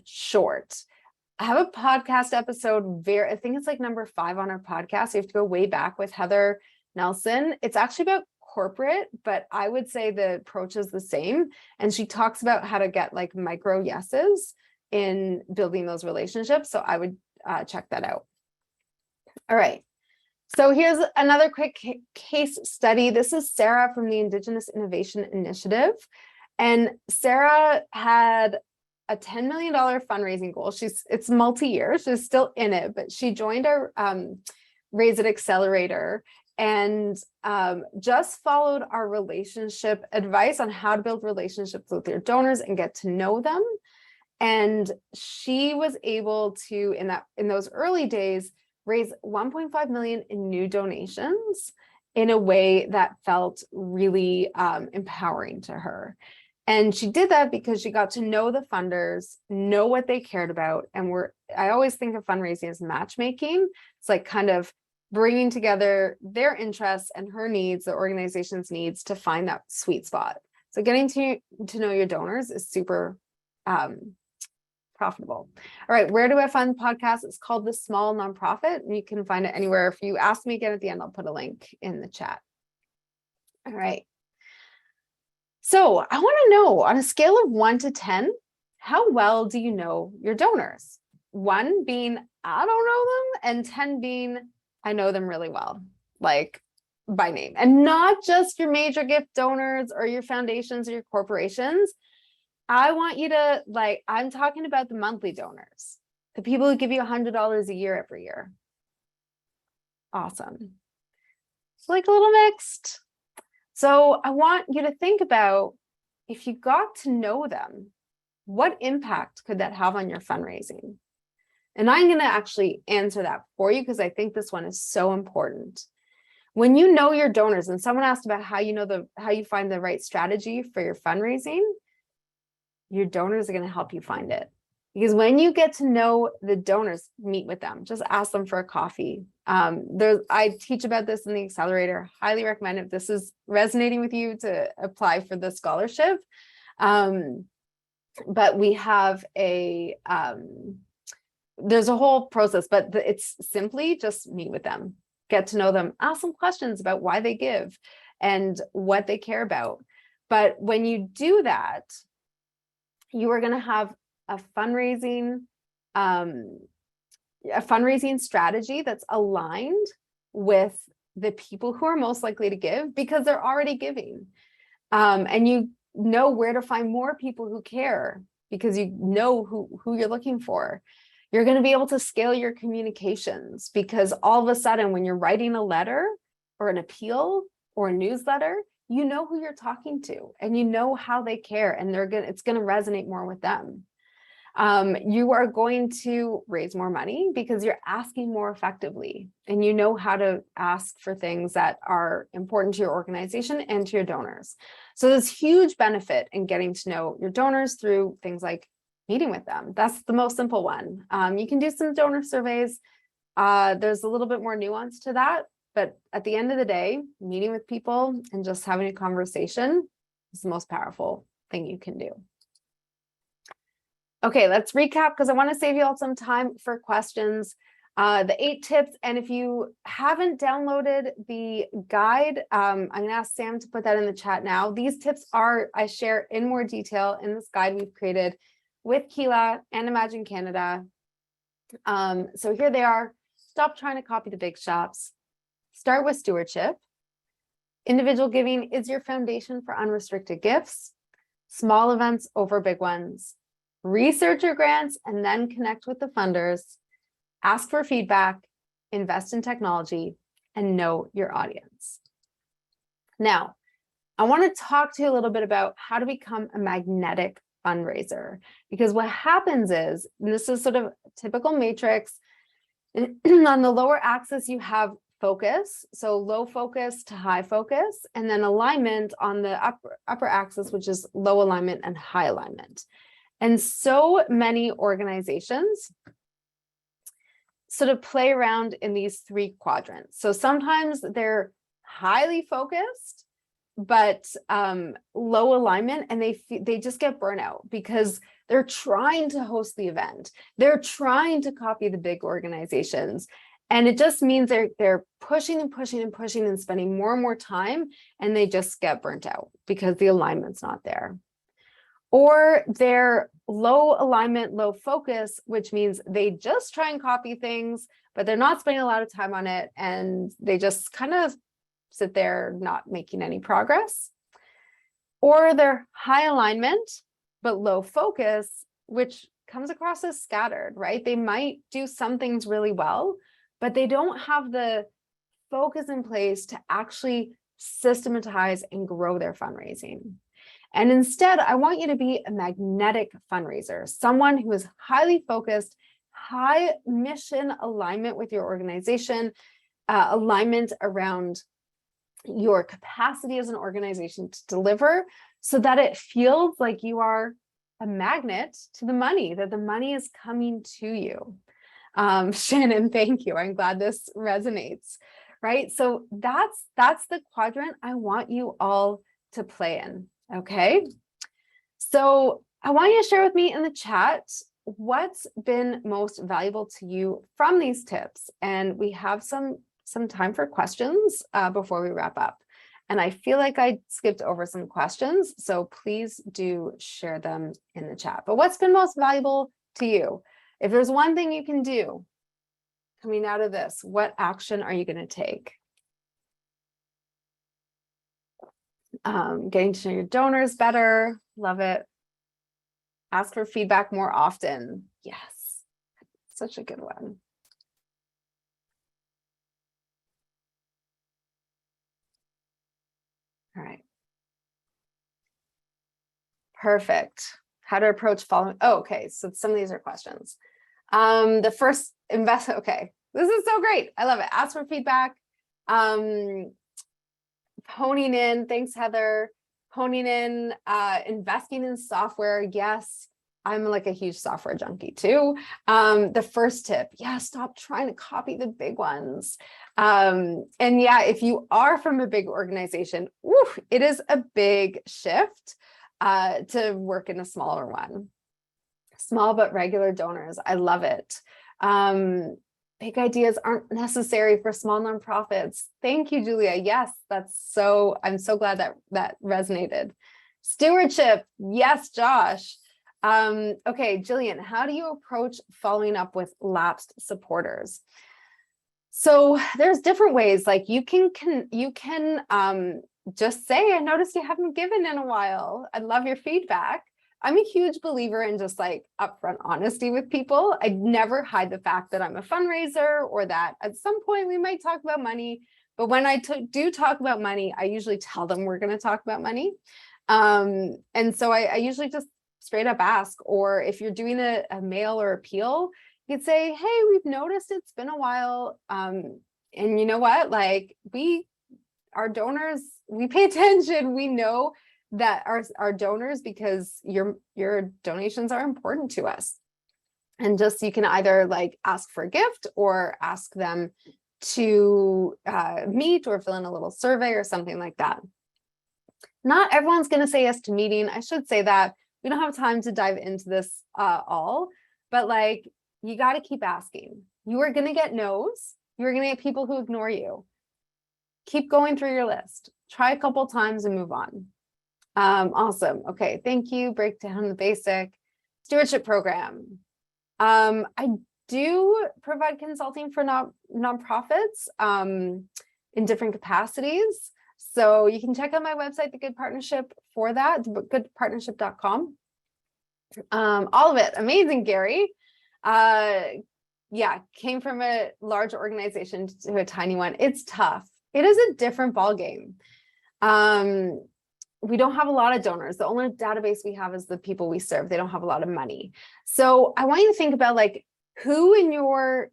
Short. I have a podcast episode, I think it's like number 5 on our podcast. You have to go way back with Heather Nelson. It's actually about corporate, but I would say the approach is the same. And she talks about how to get like micro yeses in building those relationships. So I would check that out. All right. So here's another quick case study. This is Sarah from the Indigenous Innovation Initiative. And Sarah had a $10 million fundraising goal. It's multi-year. She's still in it, but she joined our Raise It Accelerator and just followed our relationship advice on how to build relationships with your donors and get to know them. And she was able to, in those early days, raise 1.5 million in new donations in a way that felt really empowering to her. And she did that because she got to know the funders, know what they cared about. And I always think of fundraising as matchmaking. It's like kind of bringing together their interests and her needs, the organization's needs, to find that sweet spot. So getting to know your donors is super profitable. All right, where do I find the podcast? It's called The Small Nonprofit, and you can find it anywhere. If you ask me again at the end, I'll put a link in the chat. All right. So I want to know, on a scale of 1 to 10, how well do you know your donors? 1 being, I don't know them, and 10 being, I know them really well, like by name. And not just your major gift donors or your foundations or your corporations. I want you to, like, I'm talking about the monthly donors, the people who give you $100 a year every year. Awesome. It's like a little mixed. So I want you to think about, if you got to know them, what impact could that have on your fundraising? And I'm going to actually answer that for you, because I think this one is so important. When you know your donors, and someone asked about how you find the right strategy for your fundraising, your donors are going to help you find it. Because when you get to know the donors, meet with them, just ask them for a coffee. I teach about this in the accelerator. Highly recommend it. If this is resonating with you, to apply for the scholarship. But we have there's a whole process, but it's simply just meet with them, get to know them, ask them questions about why they give and what they care about. But when you do that, you are going to have a fundraising strategy that's aligned with the people who are most likely to give, because they're already giving. And you know where to find more people who care, because you know who you're looking for. You're going to be able to scale your communications, because all of a sudden, when you're writing a letter or an appeal or a newsletter, you know who you're talking to, and you know how they care, and it's going to resonate more with them. You are going to raise more money because you're asking more effectively, and you know how to ask for things that are important to your organization and to your donors. So there's huge benefit in getting to know your donors through things like meeting with them. That's the most simple one. You can do some donor surveys. There's a little bit more nuance to that, but at the end of the day, meeting with people and just having a conversation is the most powerful thing you can do. Okay, let's recap, because I want to save you all some time for questions. The 8 tips, and if you haven't downloaded the guide, I'm going to ask Sam to put that in the chat now. These tips I share in more detail in this guide we've created with Keela and Imagine Canada. So here they are. Stop trying to copy the big shops. Start with stewardship. Individual giving is your foundation for unrestricted gifts. Small events over big ones. Research your grants and then connect with the funders. Ask for feedback, invest in technology, and know your audience. Now, I want to talk to you a little bit about how to become a magnetic fundraiser, because what happens is, and this is sort of typical matrix, on the lower axis, you have focus, so low focus to high focus, and then alignment on the upper axis, which is low alignment and high alignment. And so many organizations sort of play around in these 3 quadrants. So sometimes they're highly focused, but low alignment, and they just get burnout because they're trying to host the event. They're trying to copy the big organizations. And it just means they're pushing and pushing and pushing and spending more and more time, and they just get burnt out because the alignment's not there. Or they're low alignment, low focus, which means they just try and copy things, but they're not spending a lot of time on it, and they just kind of sit there not making any progress. Or they're high alignment, but low focus, which comes across as scattered, right? They might do some things really well, but they don't have the focus in place to actually systematize and grow their fundraising. And instead, I want you to be a magnetic fundraiser, someone who is highly focused, high mission alignment with your organization, alignment around your capacity as an organization to deliver, so that it feels like you are a magnet to the money, that the money is coming to you. Shannon, thank you. I'm glad this resonates, right? So that's the quadrant I want you all to play in. Okay. So I want you to share with me in the chat what's been most valuable to you from these tips. And we have some time for questions before we wrap up. And I feel like I skipped over some questions, so please do share them in the chat. But what's been most valuable to you? If there's one thing you can do coming out of this, what action are you going to take? Getting to know your donors better. Love it. Ask for feedback more often. Yes, such a good one. All right. Perfect. How to approach following. Oh, okay. So some of these are questions. The first okay. This is so great. I love it. Ask for feedback. Honing in. Thanks, Heather. Honing in, investing in software. Yes. I'm like a huge software junkie too. The first tip, yeah, stop trying to copy the big ones. And yeah, if you are from a big organization, it is a big shift to work in a smaller one. Small but regular donors. I love it. Big ideas aren't necessary for small nonprofits. Thank you, Julia. Yes, I'm so glad that resonated. Stewardship. Yes, Josh. Okay, Jillian, how do you approach following up with lapsed supporters? So there's different ways. Like you can just say, I noticed you haven't given in a while. I'd love your feedback. I'm a huge believer in just like upfront honesty with people. I never hide the fact that I'm a fundraiser or that at some point we might talk about money. But when I do talk about money, I usually tell them we're going to talk about money. And so I usually just straight up ask, or if you're doing a mail or appeal, you could say, hey, we've noticed it's been a while. And you know what, like our donors, we pay attention. We know that our donors, because your donations are important to us. And just, you can either like ask for a gift or ask them to meet or fill in a little survey or something like that. Not everyone's going to say yes to meeting. I should say that. We don't have time to dive into this all, but like, you got to keep asking. You are going to get no's. You're going to get people who ignore you. Keep going through your list. Try a couple times and move on. Awesome. Okay. Thank you. Break down the basic stewardship program. I do provide consulting for nonprofits in different capacities. So you can check out my website, The Good Partnership, for that, goodpartnership.com. All of it. Amazing, Gary. Yeah, came from a large organization to a tiny one. It's tough. It is a different ballgame. We don't have a lot of donors. The only database we have is the people we serve. They don't have a lot of money. So I want you to think about like who in your,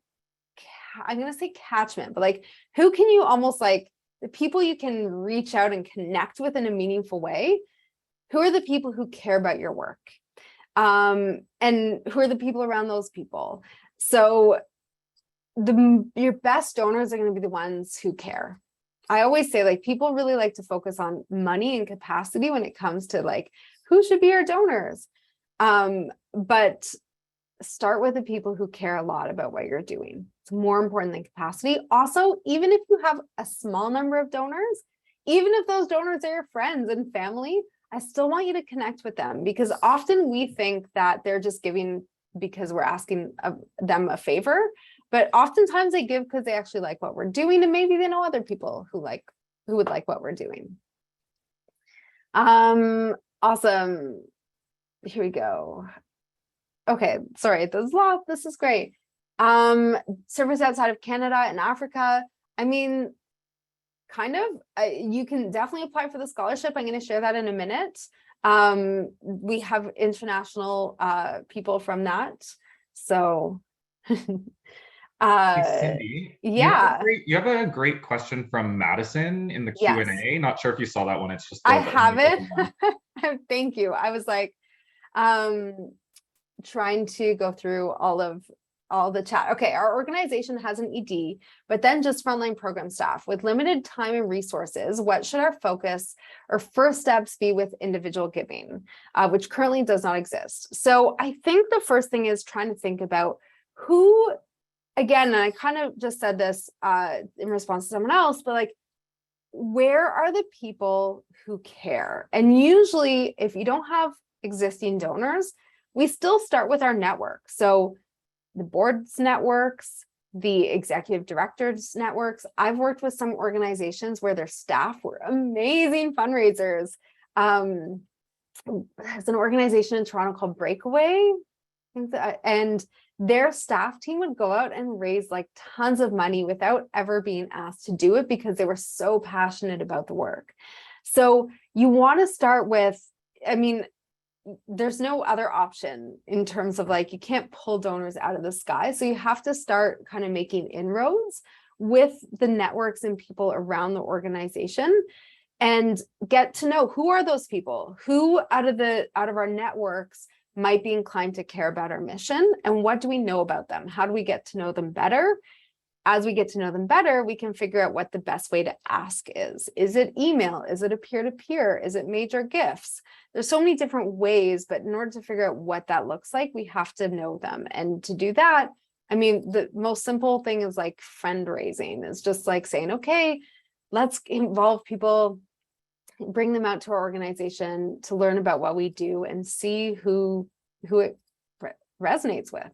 I'm going to say catchment, but like who can you almost like, the people you can reach out and connect with in a meaningful way. Who are the people who care about your work? And who are the people around those people? So your best donors are going to be the ones who care. I always say, like, people really like to focus on money and capacity when it comes to like who should be our donors. But start with the people who care a lot about what you're doing. It's more important than capacity. Also, even if you have a small number of donors, even if those donors are your friends and family, I still want you to connect with them, because often we think that they're just giving because we're asking them a favor, but oftentimes they give because they actually like what we're doing, and maybe they know other people who would like what we're doing. Awesome. Here we go. Okay, sorry, this is great. Service outside of Canada and Africa. I mean, kind of, you can definitely apply for the scholarship. I'm going to share that in a minute. We have international people from that. So Hey, Cindy, yeah. you have a great question from Madison in the Q&A. Yes. Not sure if you saw that one. It's just I have it. Thank you. I was like trying to go through all of all the chat. Okay, our organization has an ED, but then just frontline program staff. With limited time and resources, what should our focus or first steps be with individual giving, which currently does not exist? So I think the first thing is trying to think about who, again, and I kind of just said this in response to someone else, but like, where are the people who care? And usually if you don't have existing donors, we still start with our network. So the board's networks, the executive directors networks. I've worked with some organizations where their staff were amazing fundraisers. There's an organization in Toronto called Breakaway, and their staff team would go out and raise like tons of money without ever being asked to do it because they were so passionate about the work. So you want to start with, I mean, there's no other option in terms of like, you can't pull donors out of the sky. So you have to start kind of making inroads with the networks and people around the organization and get to know who are those people, who out of our networks might be inclined to care about our mission, and what do we know about them? How do we get to know them better? As we get to know them better, we can figure out what the best way to ask is. Is it email? Is it a peer-to-peer? Is it major gifts? There's so many different ways, but in order to figure out what that looks like, we have to know them. And to do that, I mean, the most simple thing is like fundraising. It's just like saying, okay, let's involve people, bring them out to our organization to learn about what we do and see who it resonates with.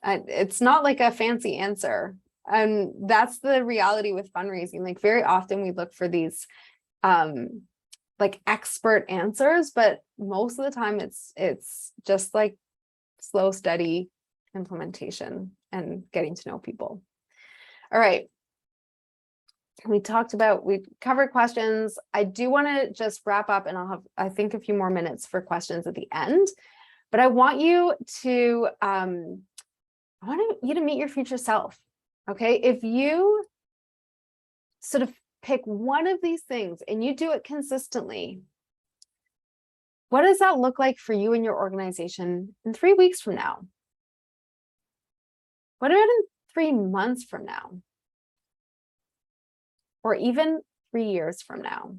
It's not like a fancy answer. And that's the reality with fundraising. Like very often we look for these like expert answers, but most of the time it's just like slow, steady implementation and getting to know people. All right. We covered questions. I do want to just wrap up, and I'll have, I think, a few more minutes for questions at the end, but I want you to, you to meet your future self. Okay. If you sort of pick one of these things and you do it consistently, what does that look like for you and your organization in 3 weeks from now? What about in 3 months from now? Or even 3 years from now?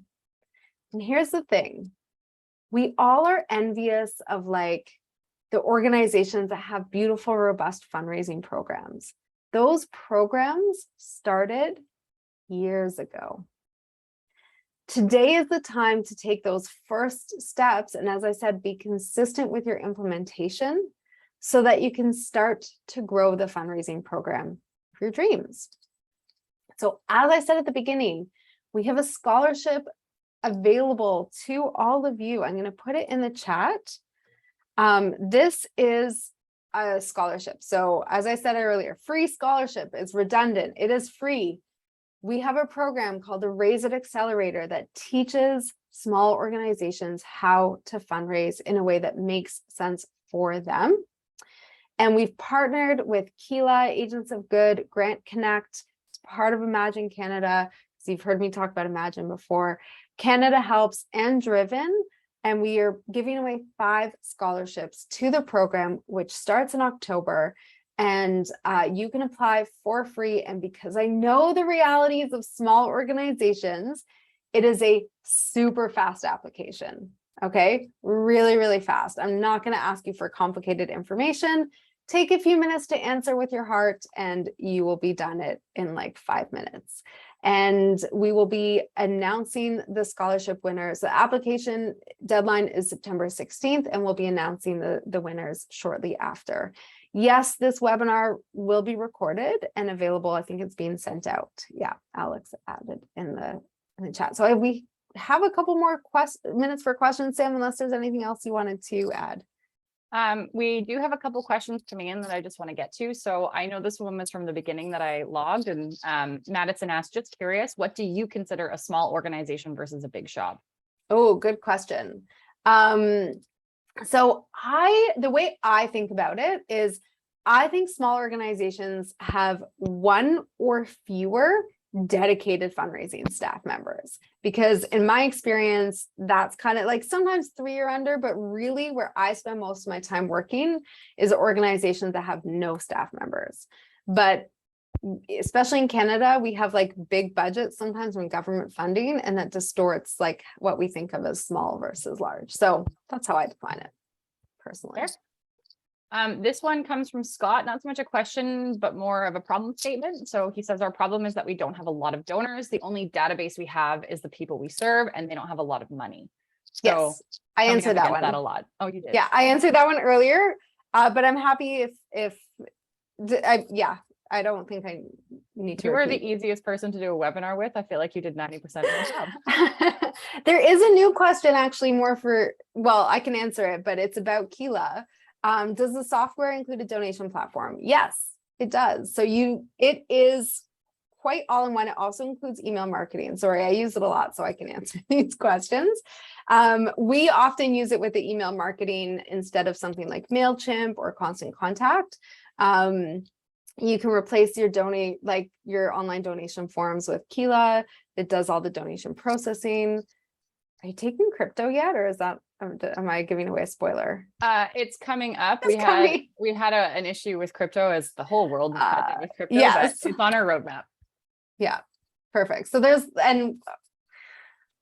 And here's the thing. We all are envious of like the organizations that have beautiful, robust fundraising programs. Those programs started years ago. Today is the time to take those first steps. And as I said, be consistent with your implementation so that you can start to grow the fundraising program of your dreams. So as I said at the beginning, we have a scholarship available to all of you. I'm going to put it in the chat. This is a scholarship. So as I said earlier, free scholarship is redundant. It is free. We have a program called the Raise It Accelerator that teaches small organizations how to fundraise in a way that makes sense for them. And we've partnered with Keela, Agents of Good, Grant Connect, part of Imagine Canada. So you've heard me talk about Imagine before, CanadaHelps and Driven. And we are giving away 5 scholarships to the program, which starts in October. And you can apply for free. And because I know the realities of small organizations, it is a super fast application. Okay, really, really fast. I'm not going to ask you for complicated information. Take a few minutes to answer with your heart and you will be done it in like 5 minutes. And we will be announcing the scholarship winners. The application deadline is September 16th, and we'll be announcing the winners shortly after. Yes, this webinar will be recorded and available. I think it's being sent out. Yeah, Alex added in the chat. So we have a couple more minutes for questions, Sam, unless there's anything else you wanted to add. We do have a couple questions coming in that I just want to get to. So I know this one was from the beginning that I logged, and Madison asked, just curious, what do you consider a small organization versus a big shop? Oh, good question. So the way I think about it is I think small organizations have one or fewer dedicated fundraising staff members, because in my experience, that's kind of like sometimes 3 or under, but really where I spend most of my time working is organizations that have no staff members. But especially in Canada, we have like big budgets sometimes when government funding, and that distorts like what we think of as small versus large. So that's how I define it personally. Fair. This one comes from Scott, not so much a question, but more of a problem statement. So he says, our problem is that we don't have a lot of donors. The only database we have is the people we serve, and they don't have a lot of money. So Yes, I answered that one. That a lot. Oh, you did? Yeah, I answered that one earlier, but I'm happy if I don't think I need to. You were the easiest person to do a webinar with. I feel like you did 90% of the job. There is a new question actually more for, well, I can answer it, but it's about Keela. Does the software include a donation platform? Yes, it does. So it is quite all in one. It also includes email marketing. Sorry, I use it a lot so I can answer these questions. We often use it with the email marketing instead of something like MailChimp or Constant Contact. You can replace your online donation forms with Keela. It does all the donation processing. Are you taking crypto yet, or is that, am I giving away a spoiler? It's coming up. We had an issue with crypto, as the whole world had with crypto. Yes. But it's on our roadmap. Yeah, perfect. So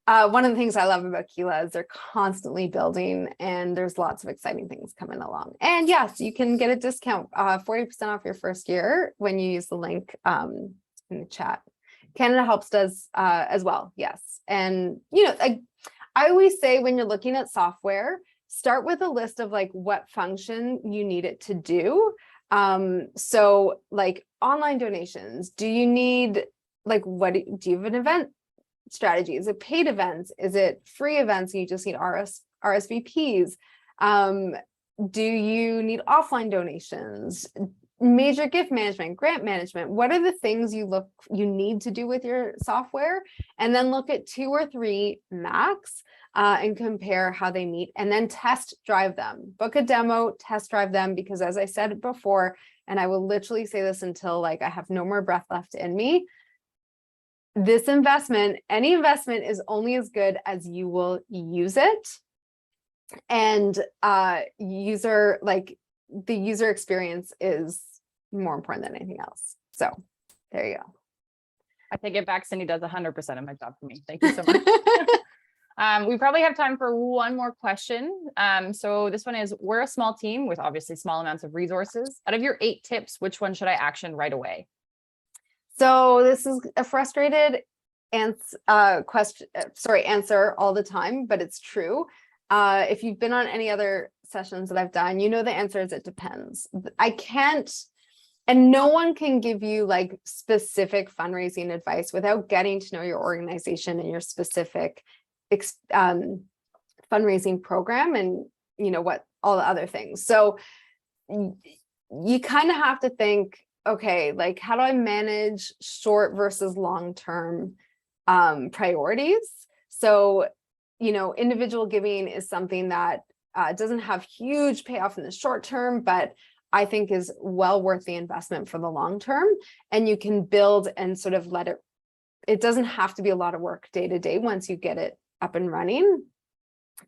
one of the things I love about Keela is they're constantly building, and there's lots of exciting things coming along. And yes, you can get a discount, 40% off your first year when you use the link in the chat. CanadaHelps does as well. Yes. And, I always say when you're looking at software, start with a list of like what function you need it to do. So like online donations, do you need do you have an event strategy? Is it paid events? Is it free events? You just need RSVPs. Do you need offline donations? Major gift management, grant management? What are the things you need to do with your software? And then look at 2 or 3 max and compare how they meet, and then test drive them. Book a demo, test drive them, because as I said before, and I will literally say this until I have no more breath left in me, this investment, any investment, is only as good as you will use it. And the user experience is more important than anything else. So there you go. I take it back. Cindy does 100% of my job for me. Thank you so much. We probably have time for one more question. So this one is, we're a small team with obviously small amounts of resources. Out of your 8 tips, which one should I action right away? So this is a frustrated answer all the time, but it's true. If you've been on any other sessions that I've done, the answer is it depends. I can't, and no one can give you specific fundraising advice without getting to know your organization and your specific fundraising program and what all the other things. So you kind of have to think, okay, how do I manage short versus long-term priorities? So individual giving is something that doesn't have huge payoff in the short term, but I think is well worth the investment for the long term. And you can build and sort of it doesn't have to be a lot of work day to day once you get it up and running.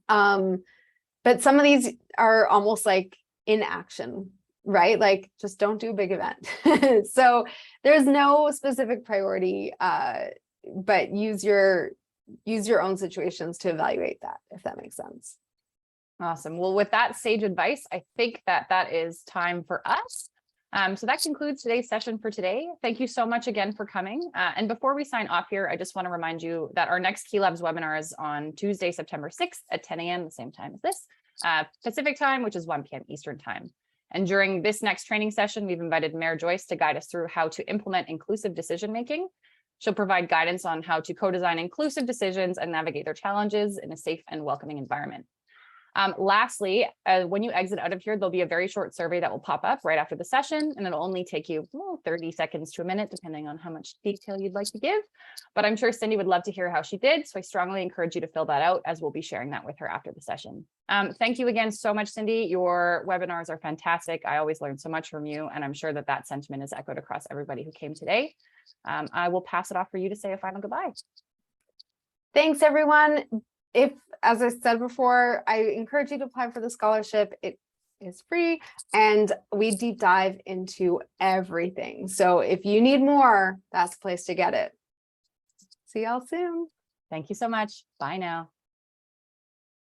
But some of these are almost like inaction, right? Just don't do a big event. So there's no specific priority, but use your own situations to evaluate that, if that makes sense. Awesome. Well, with that sage advice, I think that is time for us. So that concludes today's session for today. Thank you so much again for coming. And before we sign off here, I just want to remind you that our next Key Labs webinar is on Tuesday, September 6th at 10 a.m., the same time as this, Pacific time, which is 1 p.m. Eastern time. And during this next training session, we've invited Mayor Joyce to guide us through how to implement inclusive decision-making. She'll provide guidance on how to co-design inclusive decisions and navigate their challenges in a safe and welcoming environment. Lastly, when you exit out of here, there'll be a very short survey that will pop up right after the session, and it'll only take you 30 seconds to a minute, depending on how much detail you'd like to give. But I'm sure Cindy would love to hear how she did, so I strongly encourage you to fill that out, as we'll be sharing that with her after the session. Thank you again so much, Cindy. Your webinars are fantastic. I always learn so much from you, and I'm sure that that sentiment is echoed across everybody who came today. I will pass it off for you to say a final goodbye. Thanks, everyone. If, as I said before, I encourage you to apply for the scholarship. It is free, and we deep dive into everything. So if you need more, that's the place to get it. See y'all soon. Thank you so much. Bye now.